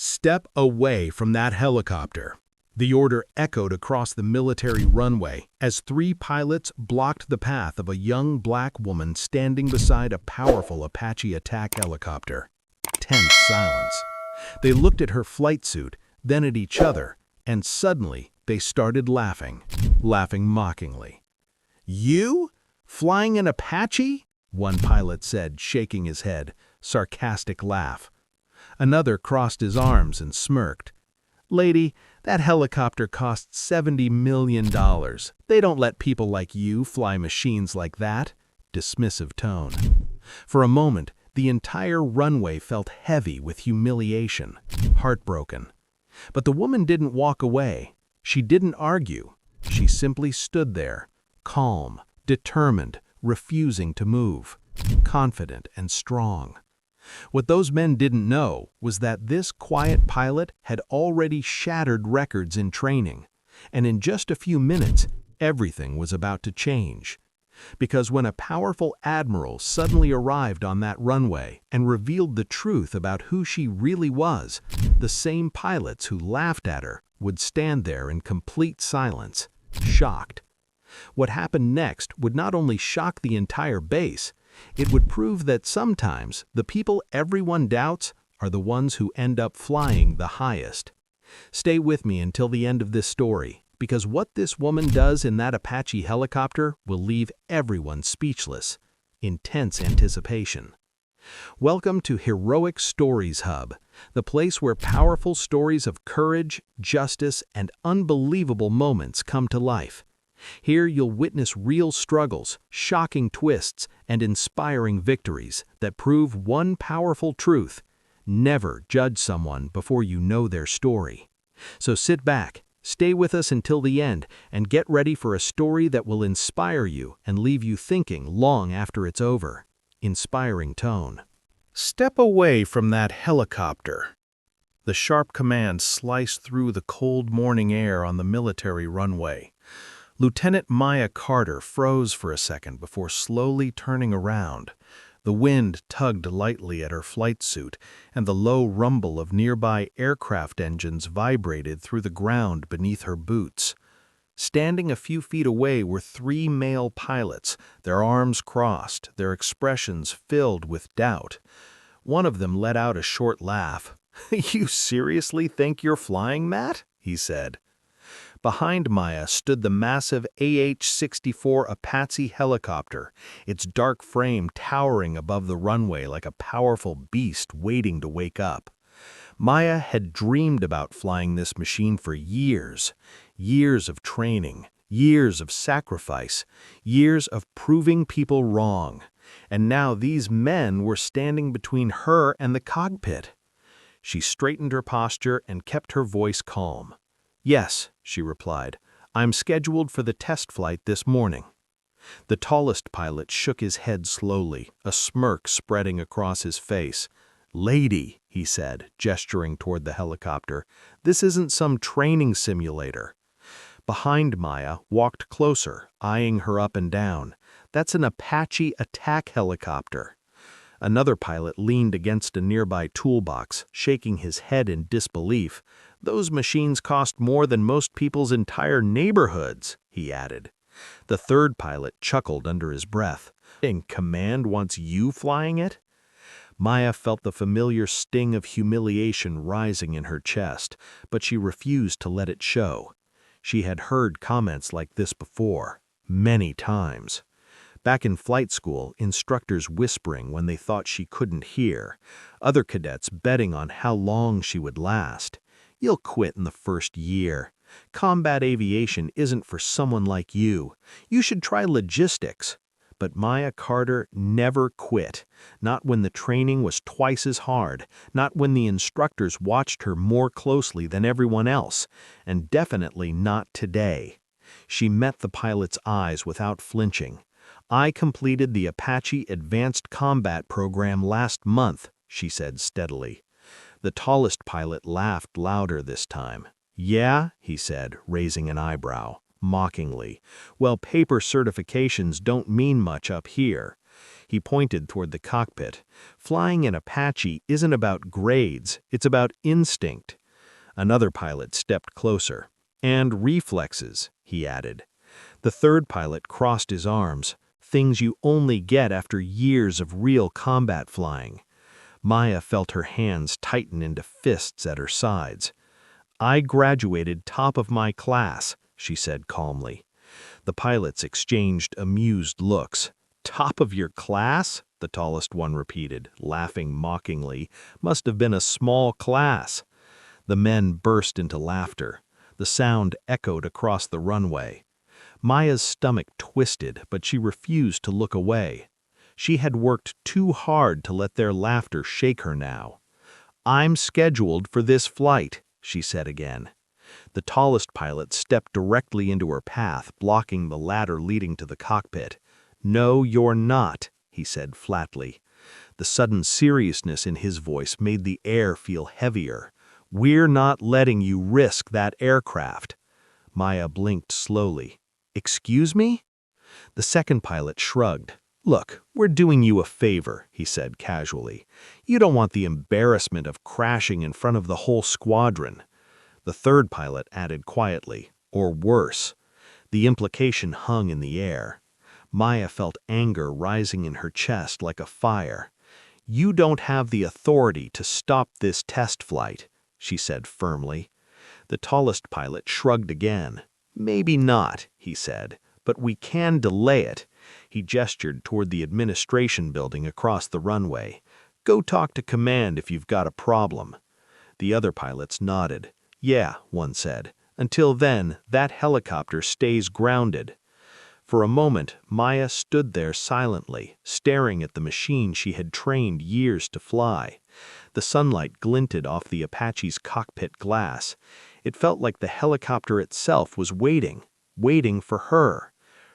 "Step away from that helicopter." The order echoed across the military runway as three pilots blocked the path of a young black woman standing beside a powerful Apache attack helicopter. Tense silence. They looked at her flight suit, then at each other, and suddenly they started laughing mockingly. "You? Flying an Apache?" one pilot said, shaking his head, sarcastic laugh. Another crossed his arms and smirked. "Lady, that helicopter costs $70 million. They don't let people like you fly machines like that." Dismissive tone. For a moment, the entire runway felt heavy with humiliation, heartbroken. But the woman didn't walk away. She didn't argue. She simply stood there, calm, determined, refusing to move, confident and strong. What those men didn't know was that this quiet pilot had already shattered records in training, and in just a few minutes, everything was about to change. Because when a powerful admiral suddenly arrived on that runway and revealed the truth about who she really was, the same pilots who laughed at her would stand there in complete silence, shocked. What happened next would not only shock the entire base, it would prove that sometimes the people everyone doubts are the ones who end up flying the highest. Stay with me until the end of this story, because what this woman does in that Apache helicopter will leave everyone speechless. Intense anticipation. Welcome to Heroic Stories Hub, the place where powerful stories of courage, justice, and unbelievable moments come to life. Here you'll witness real struggles, shocking twists, and inspiring victories that prove one powerful truth: never judge someone before you know their story. So sit back, stay with us until the end, and get ready for a story that will inspire you and leave you thinking long after it's over. Inspiring tone. "Step away from that helicopter." The sharp command sliced through the cold morning air on the military runway. Lieutenant Maya Carter froze for a second before slowly turning around. The wind tugged lightly at her flight suit, and the low rumble of nearby aircraft engines vibrated through the ground beneath her boots. Standing a few feet away were three male pilots, their arms crossed, their expressions filled with doubt. One of them let out a short laugh. "You seriously think you're flying that?" he said. Behind Maya stood the massive AH-64 Apache helicopter, its dark frame towering above the runway like a powerful beast waiting to wake up. Maya had dreamed about flying this machine for years. Years of training, years of sacrifice, years of proving people wrong. And now these men were standing between her and the cockpit. She straightened her posture and kept her voice calm. "Yes," she replied, "I'm scheduled for the test flight this morning." The tallest pilot shook his head slowly, a smirk spreading across his face. "Lady," he said, gesturing toward the helicopter, "this isn't some training simulator." Behind Maya walked closer, eyeing her up and down. "That's an Apache attack helicopter." Another pilot leaned against a nearby toolbox, shaking his head in disbelief. "Those machines cost more than most people's entire neighborhoods," he added. The third pilot chuckled under his breath. "And command wants you flying it?" Maya felt the familiar sting of humiliation rising in her chest, but she refused to let it show. She had heard comments like this before, many times. Back in flight school, instructors whispering when they thought she couldn't hear, other cadets betting on how long she would last. "You'll quit in the first year. Combat aviation isn't for someone like you. You should try logistics." But Maya Carter never quit, not when the training was twice as hard, not when the instructors watched her more closely than everyone else, and definitely not today. She met the pilot's eyes without flinching. "I completed the Apache Advanced Combat Program last month," she said steadily. The tallest pilot laughed louder this time. "Yeah?" he said, raising an eyebrow, mockingly. "Well, paper certifications don't mean much up here." He pointed toward the cockpit. "Flying in Apache isn't about grades, it's about instinct." Another pilot stepped closer. "And reflexes," he added. The third pilot crossed his arms, things you only get after years of real combat flying. Maya felt her hands tighten into fists at her sides. "I graduated top of my class," she said calmly. The pilots exchanged amused looks. "Top of your class?" the tallest one repeated, laughing mockingly. "Must have been a small class." The men burst into laughter. The sound echoed across the runway. Maya's stomach twisted, but she refused to look away. She had worked too hard to let their laughter shake her now. "I'm scheduled for this flight," she said again. The tallest pilot stepped directly into her path, blocking the ladder leading to the cockpit. "No, you're not," he said flatly. The sudden seriousness in his voice made the air feel heavier. "We're not letting you risk that aircraft." Maya blinked slowly. "Excuse me?" The second pilot shrugged. "Look, we're doing you a favor," he said casually. "You don't want the embarrassment of crashing in front of the whole squadron." The third pilot added quietly, "Or worse." The implication hung in the air. Maya felt anger rising in her chest like a fire. "You don't have the authority to stop this test flight," she said firmly. The tallest pilot shrugged again. "Maybe not," he said, "but we can delay it." He gestured toward the administration building across the runway. "Go talk to command if you've got a problem." The other pilots nodded. "Yeah," one said. "Until then, that helicopter stays grounded." For a moment, Maya stood there silently, staring at the machine she had trained years to fly. The sunlight glinted off the Apache's cockpit glass. It felt like the helicopter itself was waiting for her.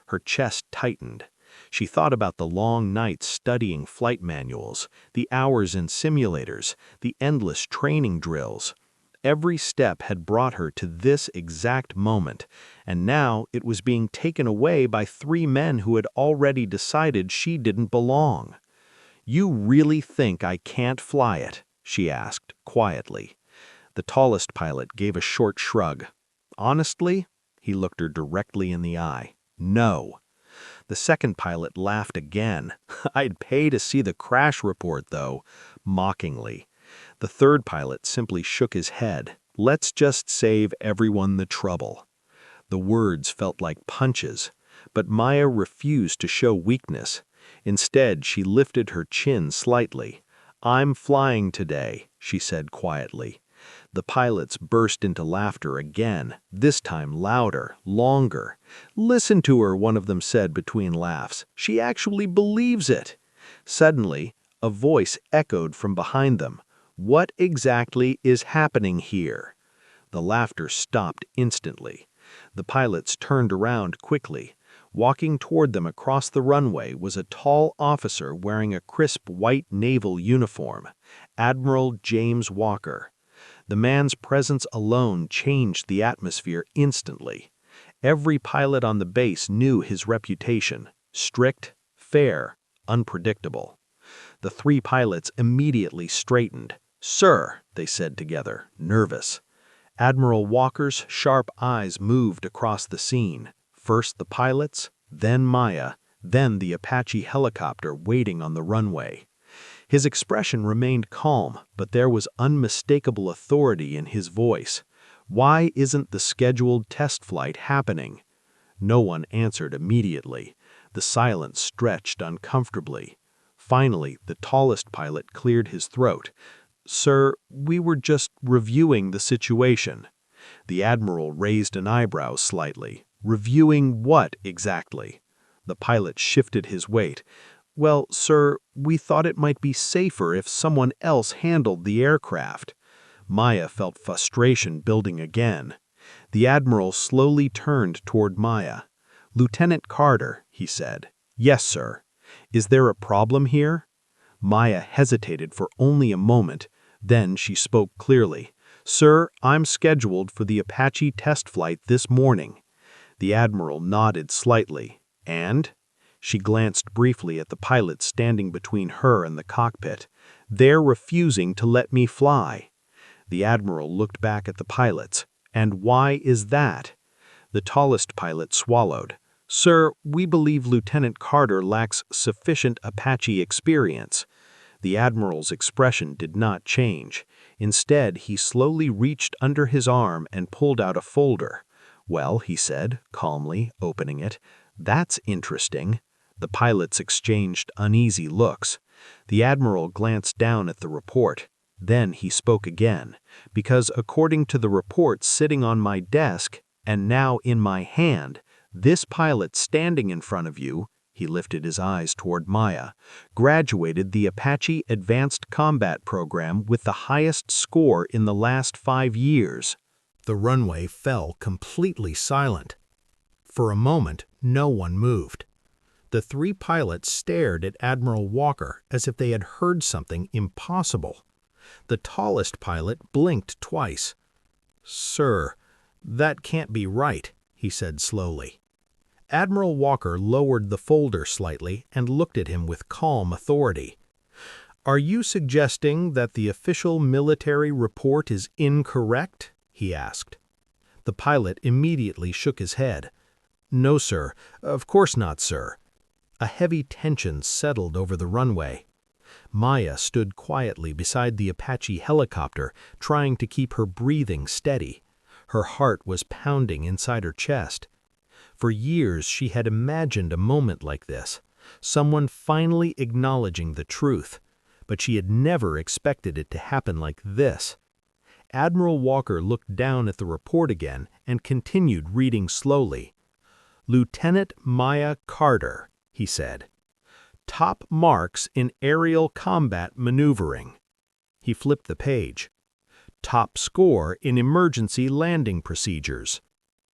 Her chest tightened. She thought about the long nights studying flight manuals, the hours in simulators, the endless training drills. Every step had brought her to this exact moment, and now it was being taken away by three men who had already decided she didn't belong. "You really think I can't fly it?" she asked, quietly. The tallest pilot gave a short shrug. "Honestly?" He looked her directly in the eye. "No." The second pilot laughed again. "I'd pay to see the crash report, though," mockingly. The third pilot simply shook his head. "Let's just save everyone the trouble." The words felt like punches, but Maya refused to show weakness. Instead, she lifted her chin slightly. "I'm flying today," she said quietly. The pilots burst into laughter again, this time louder, longer. "Listen to her," one of them said between laughs. "She actually believes it." Suddenly, a voice echoed from behind them. "What exactly is happening here?" The laughter stopped instantly. The pilots turned around quickly. Walking toward them across the runway was a tall officer wearing a crisp white naval uniform, Admiral James Walker. The man's presence alone changed the atmosphere instantly. Every pilot on the base knew his reputation: strict, fair, unpredictable. The three pilots immediately straightened. "Sir," they said together, nervous. Admiral Walker's sharp eyes moved across the scene. First the pilots, then Maya, then the Apache helicopter waiting on the runway. His expression remained calm, but there was unmistakable authority in his voice. "Why isn't the scheduled test flight happening?" No one answered immediately. The silence stretched uncomfortably. Finally, the tallest pilot cleared his throat. "Sir, we were just reviewing the situation." The admiral raised an eyebrow slightly. "Reviewing what exactly?" The pilot shifted his weight. "Well, sir, we thought it might be safer if someone else handled the aircraft." Maya felt frustration building again. The admiral slowly turned toward Maya. "Lieutenant Carter," he said. "Yes, sir. Is there a problem here?" Maya hesitated for only a moment. Then she spoke clearly. "Sir, I'm scheduled for the Apache test flight this morning." The admiral nodded slightly. "And?" She glanced briefly at the pilot standing between her and the cockpit. "They're refusing to let me fly." The admiral looked back at the pilots. "And why is that?" The tallest pilot swallowed. "Sir, we believe Lieutenant Carter lacks sufficient Apache experience." The admiral's expression did not change. Instead, he slowly reached under his arm and pulled out a folder. "Well," he said, calmly, opening it, "that's interesting." The pilots exchanged uneasy looks. The admiral glanced down at the report. Then he spoke again, "Because according to the report sitting on my desk, and now in my hand, this pilot standing in front of you," he lifted his eyes toward Maya, "graduated the Apache Advanced Combat Program with the highest score in the last 5 years." The runway fell completely silent. For a moment, no one moved. The 3 pilots stared at Admiral Walker as if they had heard something impossible. The tallest pilot blinked twice. "Sir, that can't be right," he said slowly. Admiral Walker lowered the folder slightly and looked at him with calm authority. "Are you suggesting that the official military report is incorrect?" he asked. The pilot immediately shook his head. "No, sir. Of course not, sir." A heavy tension settled over the runway. Maya stood quietly beside the Apache helicopter, trying to keep her breathing steady. Her heart was pounding inside her chest. For years she had imagined a moment like this, someone finally acknowledging the truth, but she had never expected it to happen like this. Admiral Walker looked down at the report again and continued reading slowly. "Lieutenant Maya Carter," he said. "Top marks in aerial combat maneuvering." He flipped the page. "Top score in emergency landing procedures."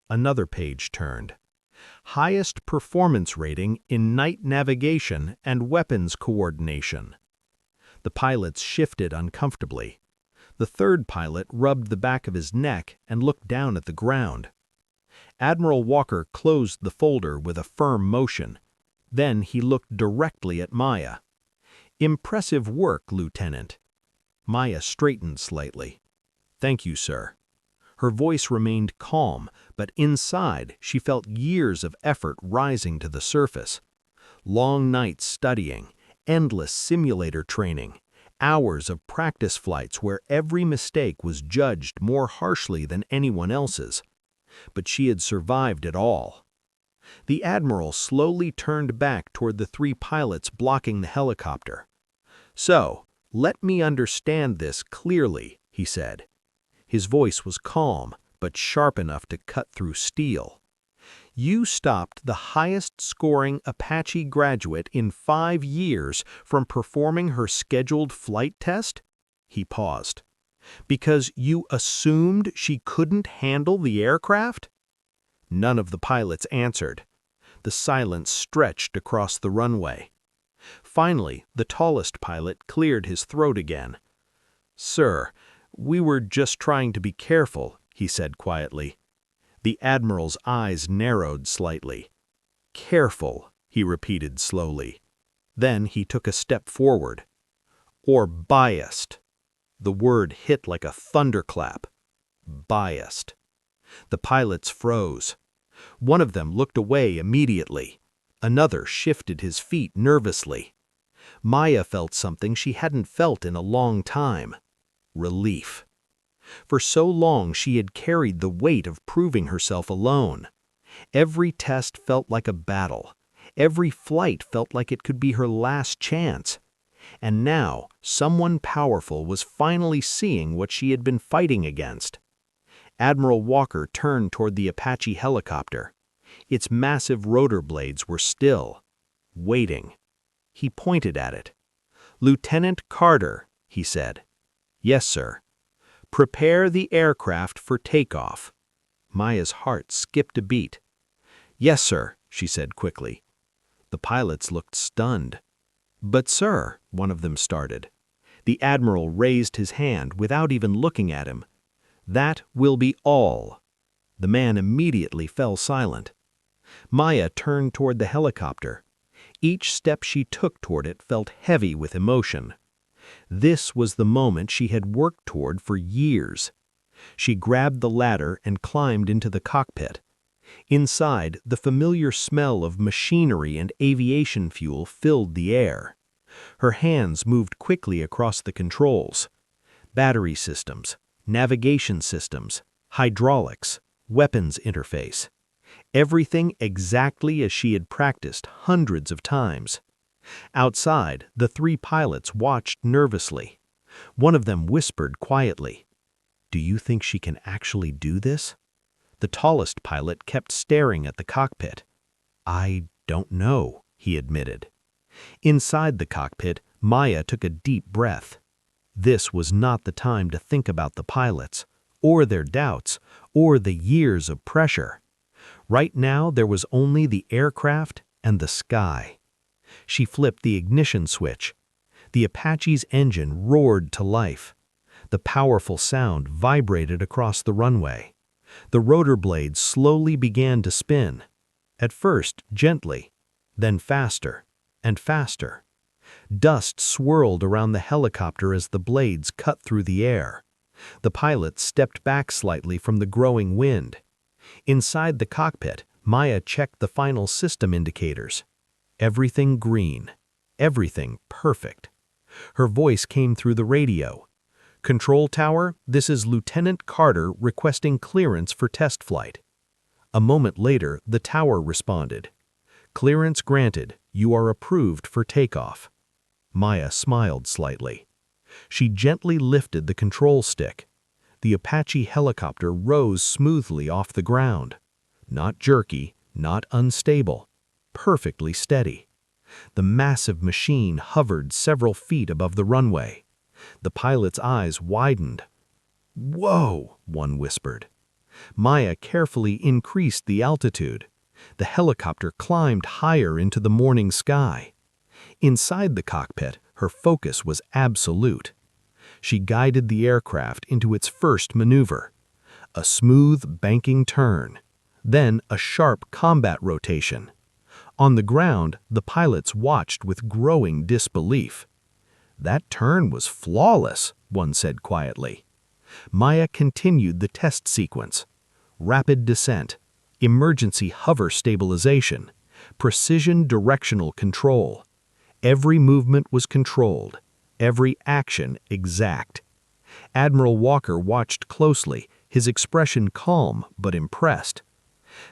Another page turned. "Highest performance rating in night navigation and weapons coordination." The pilots shifted uncomfortably. The 3rd pilot rubbed the back of his neck and looked down at the ground. Admiral Walker closed the folder with a firm motion. Then he looked directly at Maya. "Impressive work, Lieutenant." Maya straightened slightly. "Thank you, sir." Her voice remained calm, but inside she felt years of effort rising to the surface. Long nights studying, endless simulator training, hours of practice flights where every mistake was judged more harshly than anyone else's. But she had survived it all. The admiral slowly turned back toward the 3 pilots blocking the helicopter. "So, let me understand this clearly," he said. His voice was calm, but sharp enough to cut through steel. "You stopped the highest-scoring Apache graduate in 5 years from performing her scheduled flight test?" He paused. "Because you assumed she couldn't handle the aircraft?" None of the pilots answered. The silence stretched across the runway. Finally, the tallest pilot cleared his throat again. "Sir, we were just trying to be careful," he said quietly. The admiral's eyes narrowed slightly. "Careful," he repeated slowly. Then he took a step forward. "Or biased." The word hit like a thunderclap. Biased. The pilots froze. One of them looked away immediately. Another shifted his feet nervously. Maya felt something she hadn't felt in a long time. Relief. For so long she had carried the weight of proving herself alone. Every test felt like a battle. Every flight felt like it could be her last chance. And now, someone powerful was finally seeing what she had been fighting against. Admiral Walker turned toward the Apache helicopter. Its massive rotor blades were still, waiting. He pointed at it. "Lieutenant Carter," he said. "Yes, sir." "Prepare the aircraft for takeoff." Maya's heart skipped a beat. "Yes, sir," she said quickly. The pilots looked stunned. "But, sir," one of them started. The admiral raised his hand without even looking at him. "That will be all." The man immediately fell silent. Maya turned toward the helicopter. Each step she took toward it felt heavy with emotion. This was the moment she had worked toward for years. She grabbed the ladder and climbed into the cockpit. Inside, the familiar smell of machinery and aviation fuel filled the air. Her hands moved quickly across the controls. Battery systems, navigation systems, hydraulics, weapons interface. Everything exactly as she had practiced hundreds of times. Outside, the three pilots watched nervously. One of them whispered quietly, "Do you think she can actually do this?" The tallest pilot kept staring at the cockpit. "I don't know," he admitted. Inside the cockpit, Maya took a deep breath. This was not the time to think about the pilots, or their doubts, or the years of pressure. Right now, there was only the aircraft and the sky. She flipped the ignition switch. The Apache's engine roared to life. The powerful sound vibrated across the runway. The rotor blades slowly began to spin. At first, gently, then faster and faster. Dust swirled around the helicopter as the blades cut through the air. The pilot stepped back slightly from the growing wind. Inside the cockpit, Maya checked the final system indicators. Everything green. Everything perfect. Her voice came through the radio. "Control tower, this is Lieutenant Carter requesting clearance for test flight." A moment later, the tower responded. "Clearance granted. You are approved for takeoff." Maya smiled slightly. She gently lifted the control stick. The Apache helicopter rose smoothly off the ground. Not jerky, not unstable. Perfectly steady. The massive machine hovered several feet above the runway. The pilot's eyes widened. "Whoa," one whispered. Maya carefully increased the altitude. The helicopter climbed higher into the morning sky. Inside the cockpit, her focus was absolute. She guided the aircraft into its first maneuver. A smooth, banking turn. Then a sharp combat rotation. On the ground, the pilots watched with growing disbelief. "That turn was flawless," one said quietly. Maya continued the test sequence. Rapid descent, emergency hover stabilization, precision directional control. Every movement was controlled, every action exact. Admiral Walker watched closely, his expression calm but impressed.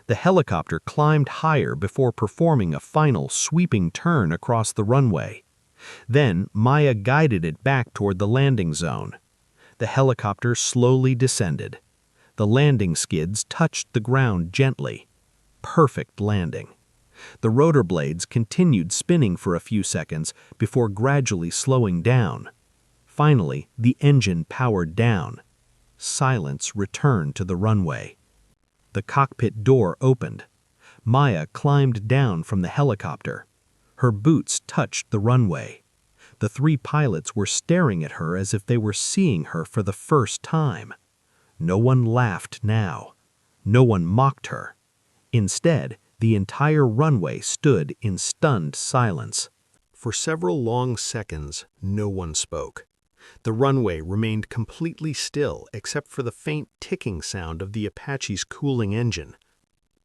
The helicopter climbed higher before performing a final sweeping turn across the runway. Then Maya guided it back toward the landing zone. The helicopter slowly descended. The landing skids touched the ground gently. Perfect landing. The rotor blades continued spinning for a few seconds before gradually slowing down. Finally, the engine powered down. Silence returned to the runway. The cockpit door opened. Maya climbed down from the helicopter. Her boots touched the runway. The three pilots were staring at her as if they were seeing her for the first time. No one laughed now. No one mocked her. Instead, the entire runway stood in stunned silence. For several long seconds, no one spoke. The runway remained completely still except for the faint ticking sound of the Apache's cooling engine.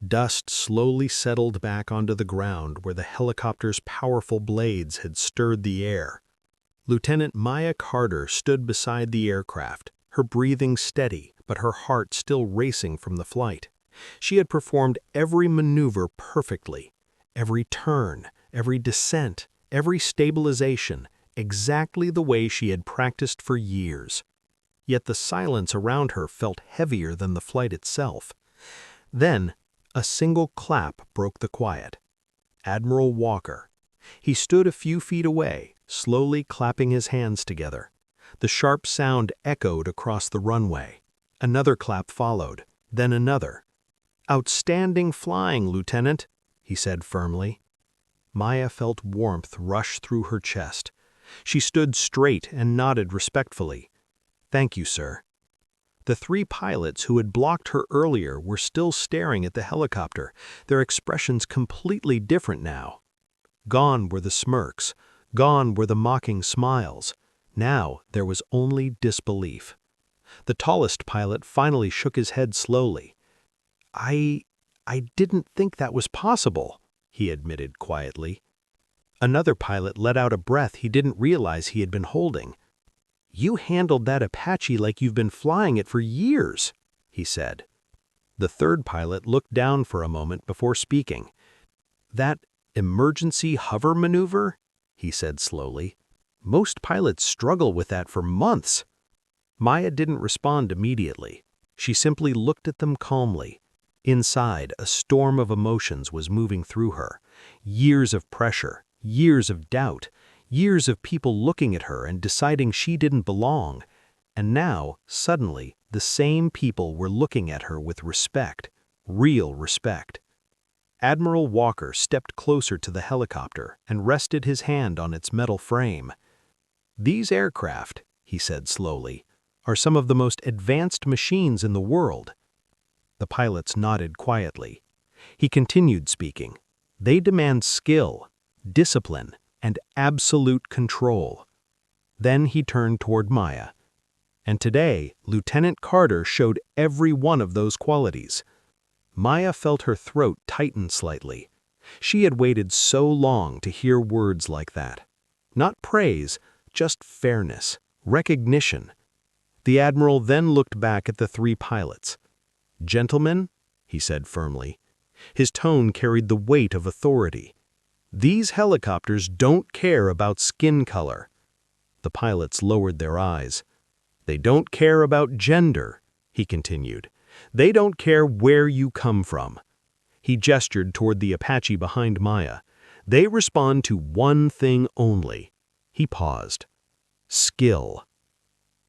Dust slowly settled back onto the ground where the helicopter's powerful blades had stirred the air. Lieutenant Maya Carter stood beside the aircraft, her breathing steady, but her heart still racing from the flight. She had performed every maneuver perfectly, every turn, every descent, every stabilization, exactly the way she had practiced for years. Yet the silence around her felt heavier than the flight itself. Then, a single clap broke the quiet. Admiral Walker. He stood a few feet away, slowly clapping his hands together. The sharp sound echoed across the runway. Another clap followed, then another. "Outstanding flying, Lieutenant," he said firmly. Maya felt warmth rush through her chest. She stood straight and nodded respectfully. "Thank you, sir." The three pilots who had blocked her earlier were still staring at the helicopter, their expressions completely different now. Gone were the smirks. Gone were the mocking smiles. Now there was only disbelief. The tallest pilot finally shook his head slowly. I didn't think that was possible," he admitted quietly. Another pilot let out a breath he didn't realize he had been holding. "You handled that Apache like you've been flying it for years," he said. The third pilot looked down for a moment before speaking. "That emergency hover maneuver?" he said slowly. "Most pilots struggle with that for months." Maya didn't respond immediately. She simply looked at them calmly. Inside, a storm of emotions was moving through her. Years of pressure, years of doubt, years of people looking at her and deciding she didn't belong. And now, suddenly, the same people were looking at her with respect, real respect. Admiral Walker stepped closer to the helicopter and rested his hand on its metal frame. "These aircraft," he said slowly, "are some of the most advanced machines in the world." The pilots nodded quietly. He continued speaking. "They demand skill, discipline, and absolute control." Then he turned toward Maya. And today, Lieutenant Carter showed every one of those qualities. Maya felt her throat tighten slightly. She had waited so long to hear words like that. Not praise, just fairness, recognition. The admiral then looked back at the three pilots. "Gentlemen," he said firmly. His tone carried the weight of authority. "These helicopters don't care about skin color." The pilots lowered their eyes. "They don't care about gender," he continued. "They don't care where you come from." He gestured toward the Apache behind Maya. "They respond to one thing only." He paused. "Skill."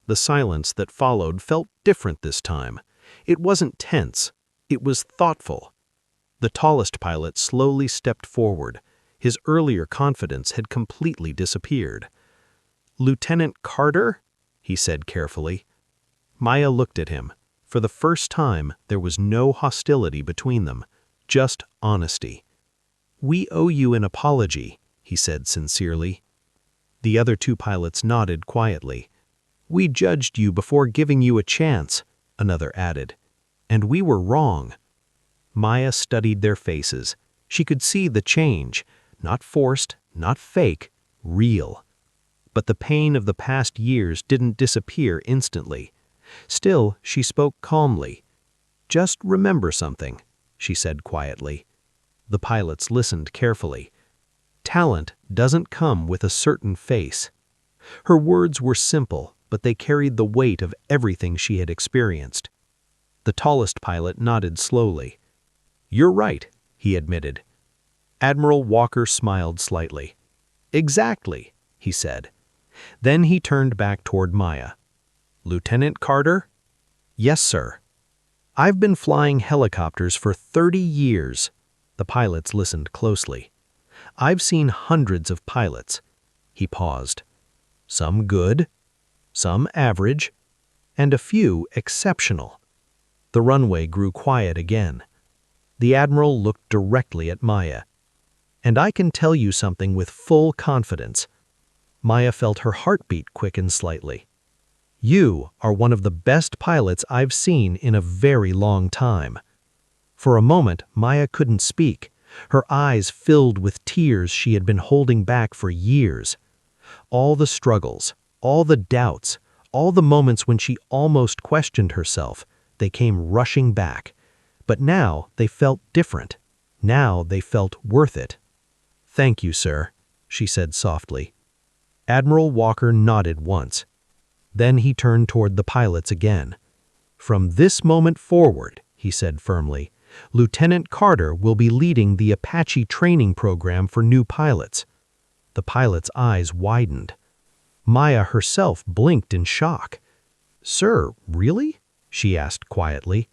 The silence that followed felt different this time. It wasn't tense. It was thoughtful. The tallest pilot slowly stepped forward. His earlier confidence had completely disappeared. "Lieutenant Carter?" he said carefully. Maya looked at him. For the first time, there was no hostility between them, just honesty. "We owe you an apology," he said sincerely. The other two pilots nodded quietly. "We judged you before giving you a chance," another added. "And we were wrong." Maya studied their faces. She could see the change, not forced, not fake, real. But the pain of the past years didn't disappear instantly. Still, she spoke calmly. "Just remember something," she said quietly. The pilots listened carefully. "Talent doesn't come with a certain face." Her words were simple, but they carried the weight of everything she had experienced. The tallest pilot nodded slowly. "You're right," he admitted. Admiral Walker smiled slightly. "Exactly," he said. Then he turned back toward Maya. "Lieutenant Carter?" "Yes, sir." "I've been flying helicopters for 30 years." The pilots listened closely. "I've seen hundreds of pilots." He paused. "Some good, some average, and a few exceptional." The runway grew quiet again. The admiral looked directly at Maya. "And I can tell you something with full confidence." Maya felt her heartbeat quicken slightly. "You are one of the best pilots I've seen in a very long time." For a moment, Maya couldn't speak. Her eyes filled with tears she had been holding back for years. All the struggles, all the doubts, all the moments when she almost questioned herself, they came rushing back. But now they felt different. Now they felt worth it. "Thank you, sir," she said softly. Admiral Walker nodded once. Then he turned toward the pilots again. "From this moment forward," he said firmly, "Lieutenant Carter will be leading the Apache training program for new pilots." The pilots' eyes widened. Maya herself blinked in shock. "Sir, really?" she asked quietly.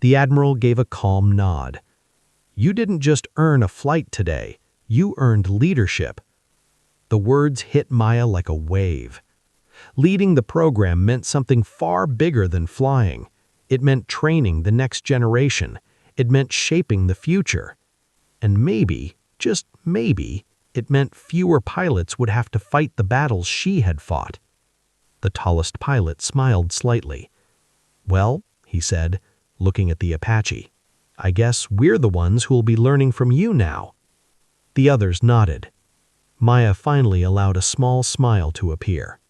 The admiral gave a calm nod. "You didn't just earn a flight today. You earned leadership." The words hit Maya like a wave. Leading the program meant something far bigger than flying. It meant training the next generation. It meant shaping the future. And maybe, just maybe, It meant fewer pilots would have to fight the battles she had fought. The tallest pilot smiled slightly. "Well," he said, looking at the Apache, "I guess we're the ones who'll be learning from you now." The others nodded. Maya finally allowed a small smile to appear.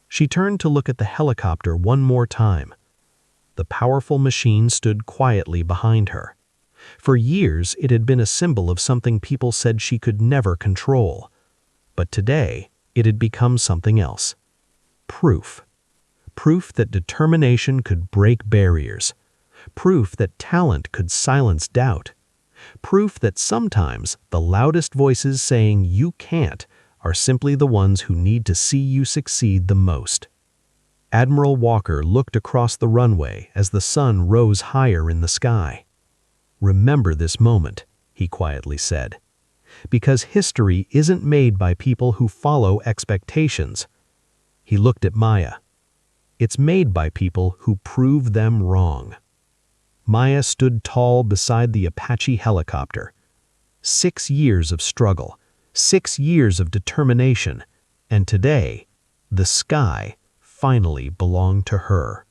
She turned to look at the helicopter one more time. The powerful machine stood quietly behind her. For years, it had been a symbol of something people said she could never control. But today, it had become something else. Proof. Proof that determination could break barriers. Proof that talent could silence doubt. Proof that sometimes the loudest voices saying you can't are simply the ones who need to see you succeed the most. Admiral Walker looked across the runway as the sun rose higher in the sky. "Remember this moment," he quietly said, "because history isn't made by people who follow expectations." He looked at Maya. "It's made by people who prove them wrong." Maya stood tall beside the Apache helicopter. 6 years of struggle, 6 years of determination, and today, the sky finally belonged to her.